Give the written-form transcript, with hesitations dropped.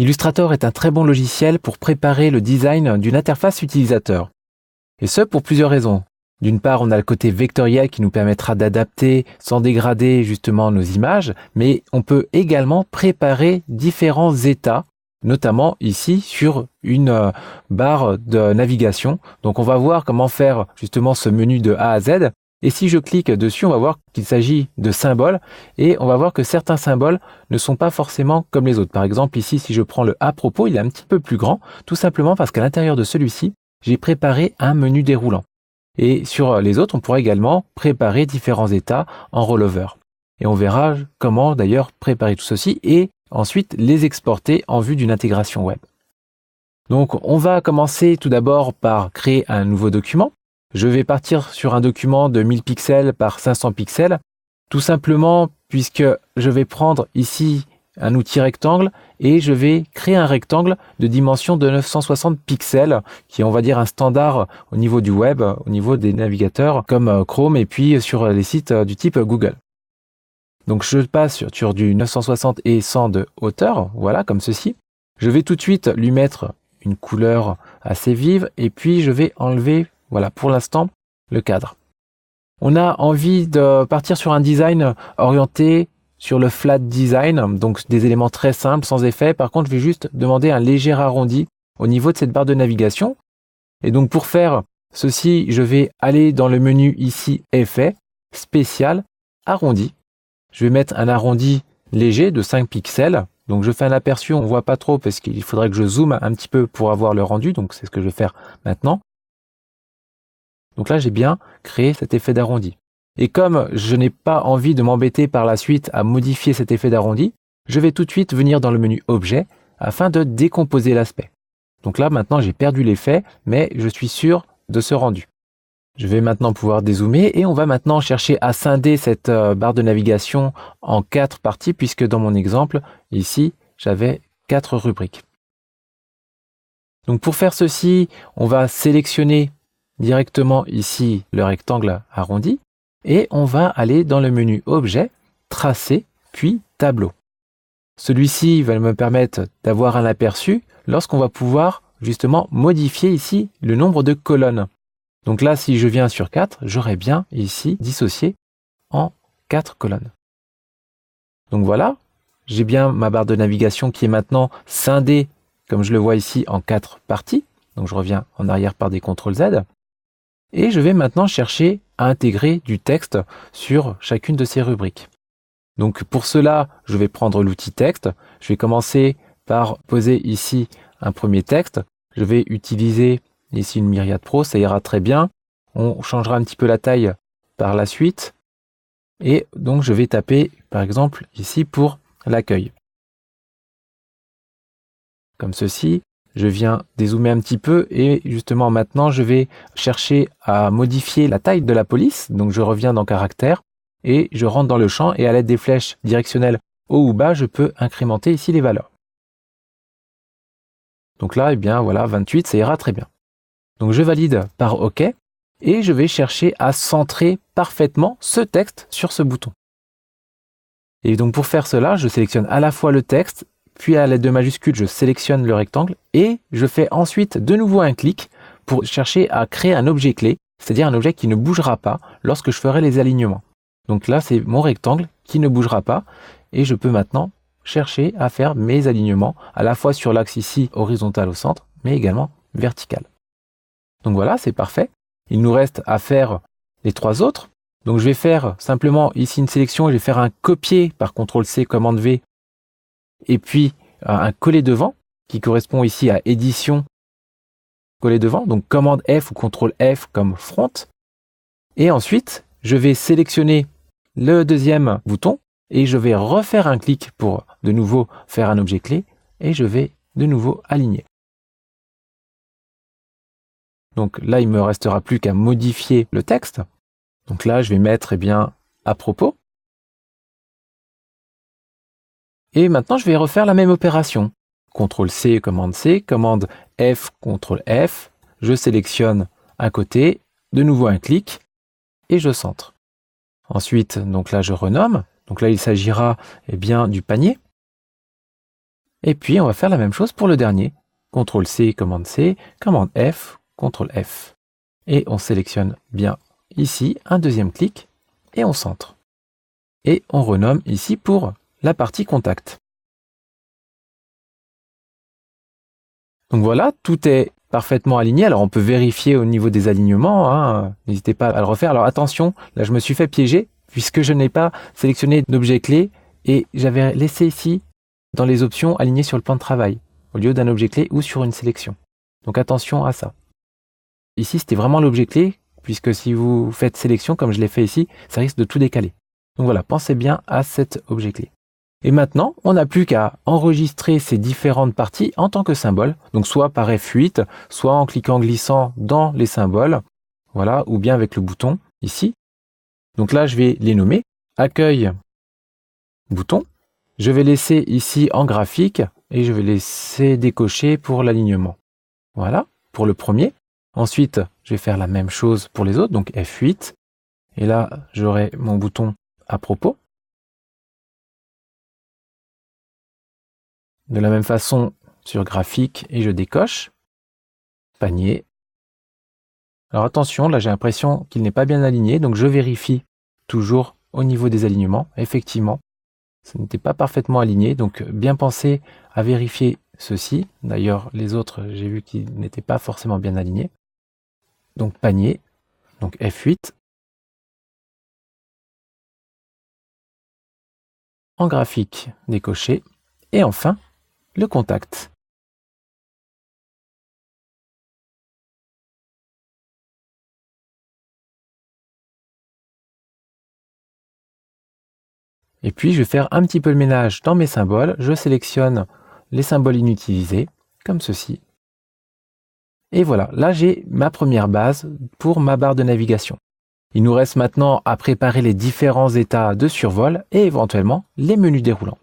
Illustrator est un très bon logiciel pour préparer le design d'une interface utilisateur. Et ce, pour plusieurs raisons. D'une part, on a le côté vectoriel qui nous permettra d'adapter sans dégrader justement nos images, mais on peut également préparer différents états, notamment ici sur une barre de navigation. Donc on va voir comment faire justement ce menu de A à Z. Et si je clique dessus, on va voir qu'il s'agit de symboles et on va voir que certains symboles ne sont pas forcément comme les autres. Par exemple, ici, si je prends le à propos, il est un petit peu plus grand, tout simplement parce qu'à l'intérieur de celui-ci, j'ai préparé un menu déroulant. Et sur les autres, on pourra également préparer différents états en rollover. Et on verra comment d'ailleurs préparer tout ceci et ensuite les exporter en vue d'une intégration web. Donc on va commencer tout d'abord par créer un nouveau document. Je vais partir sur un document de 1000 pixels par 500 pixels, tout simplement puisque je vais prendre ici un outil rectangle et je vais créer un rectangle de dimension de 960 pixels qui est, on va dire, un standard au niveau du web, au niveau des navigateurs comme Chrome et puis sur les sites du type Google. Donc je passe sur du 960 et 100 de hauteur, voilà, comme ceci. Je vais tout de suite lui mettre une couleur assez vive et puis je vais enlever, voilà, pour l'instant, le cadre. On a envie de partir sur un design orienté sur le flat design, donc des éléments très simples, sans effet. Par contre, je vais juste demander un léger arrondi au niveau de cette barre de navigation. Et donc pour faire ceci, je vais aller dans le menu ici, Effet, Spécial, Arrondi. Je vais mettre un arrondi léger de 5 pixels. Donc je fais un aperçu, on ne voit pas trop parce qu'il faudrait que je zoome un petit peu pour avoir le rendu. Donc c'est ce que je vais faire maintenant. Donc là, j'ai bien créé cet effet d'arrondi. Et comme je n'ai pas envie de m'embêter par la suite à modifier cet effet d'arrondi, je vais tout de suite venir dans le menu Objet afin de décomposer l'aspect. Donc là, maintenant, j'ai perdu l'effet, mais je suis sûr de ce rendu. Je vais maintenant pouvoir dézoomer et on va maintenant chercher à scinder cette barre de navigation en 4 parties puisque dans mon exemple, ici, j'avais 4 rubriques. Donc pour faire ceci, on va sélectionner directement ici le rectangle arrondi et on va aller dans le menu Objet, Tracer, puis Tableau. Celui-ci va me permettre d'avoir un aperçu lorsqu'on va pouvoir justement modifier ici le nombre de colonnes. Donc là, si je viens sur 4, j'aurai bien ici dissocié en 4 colonnes. Donc voilà, j'ai bien ma barre de navigation qui est maintenant scindée, comme je le vois ici, en 4 parties. Donc je reviens en arrière par des CTRL-Z. Et je vais maintenant chercher à intégrer du texte sur chacune de ces rubriques. Donc pour cela, je vais prendre l'outil texte. Je vais commencer par poser ici un premier texte. Je vais utiliser ici une Myriad Pro, ça ira très bien. On changera un petit peu la taille par la suite. Et donc je vais taper par exemple ici pour l'accueil. Comme ceci. Je viens dézoomer un petit peu et justement maintenant je vais chercher à modifier la taille de la police. Donc je reviens dans caractères et je rentre dans le champ et à l'aide des flèches directionnelles haut ou bas, je peux incrémenter ici les valeurs. Donc là, eh bien voilà, 28, ça ira très bien. Donc je valide par OK et je vais chercher à centrer parfaitement ce texte sur ce bouton. Et donc pour faire cela, je sélectionne à la fois le texte, puis à l'aide de majuscules, je sélectionne le rectangle et je fais ensuite de nouveau un clic pour chercher à créer un objet clé, c'est-à-dire un objet qui ne bougera pas lorsque je ferai les alignements. Donc là, c'est mon rectangle qui ne bougera pas et je peux maintenant chercher à faire mes alignements à la fois sur l'axe ici horizontal au centre, mais également vertical. Donc voilà, c'est parfait. Il nous reste à faire les 3 autres. Donc je vais faire simplement ici une sélection et je vais faire un copier par CTRL-C, commande-V et puis un coller devant qui correspond ici à édition coller devant, donc commande F ou CTRL F comme front. Et ensuite, je vais sélectionner le deuxième bouton et je vais refaire un clic pour de nouveau faire un objet clé et je vais de nouveau aligner. Donc là, il ne me restera plus qu'à modifier le texte. Donc là, je vais mettre à propos. Et maintenant, je vais refaire la même opération. CTRL-C, commande F, CTRL F. Je sélectionne un côté, de nouveau un clic, et je centre. Ensuite, donc là, je renomme. Donc là, il s'agira du panier. Et puis, on va faire la même chose pour le dernier. CTRL-C, commande F, CTRL F. Et on sélectionne bien ici un deuxième clic et on centre. Et on renomme ici pour la partie contact. Donc voilà, tout est parfaitement aligné. Alors on peut vérifier au niveau des alignements, hein. N'hésitez pas à le refaire. Alors attention, là je me suis fait piéger puisque je n'ai pas sélectionné d'objet clé et j'avais laissé ici dans les options alignées sur le plan de travail au lieu d'un objet clé ou sur une sélection. Donc attention à ça. Ici c'était vraiment l'objet clé puisque si vous faites sélection comme je l'ai fait ici, ça risque de tout décaler. Donc voilà, pensez bien à cet objet clé. Et maintenant, on n'a plus qu'à enregistrer ces différentes parties en tant que symbole, donc soit par F8, soit en cliquant glissant dans les symboles, voilà, ou bien avec le bouton ici. Donc là, je vais les nommer accueil, bouton. Je vais laisser ici en graphique et je vais laisser décocher pour l'alignement. Voilà, pour le premier. Ensuite, je vais faire la même chose pour les autres, donc F8. Et là, j'aurai mon bouton à propos. De la même façon sur graphique et je décoche. Panier. Alors attention, là j'ai l'impression qu'il n'est pas bien aligné, donc je vérifie toujours au niveau des alignements. Effectivement, ça n'était pas parfaitement aligné, donc bien penser à vérifier ceci. D'ailleurs, les autres, j'ai vu qu'ils n'étaient pas forcément bien alignés. Donc panier, donc F8. En graphique, décoché. Et enfin, le contact. Et puis, je vais faire un petit peu le ménage dans mes symboles. Je sélectionne les symboles inutilisés, comme ceci. Et voilà, là j'ai ma première base pour ma barre de navigation. Il nous reste maintenant à préparer les différents états de survol et éventuellement les menus déroulants.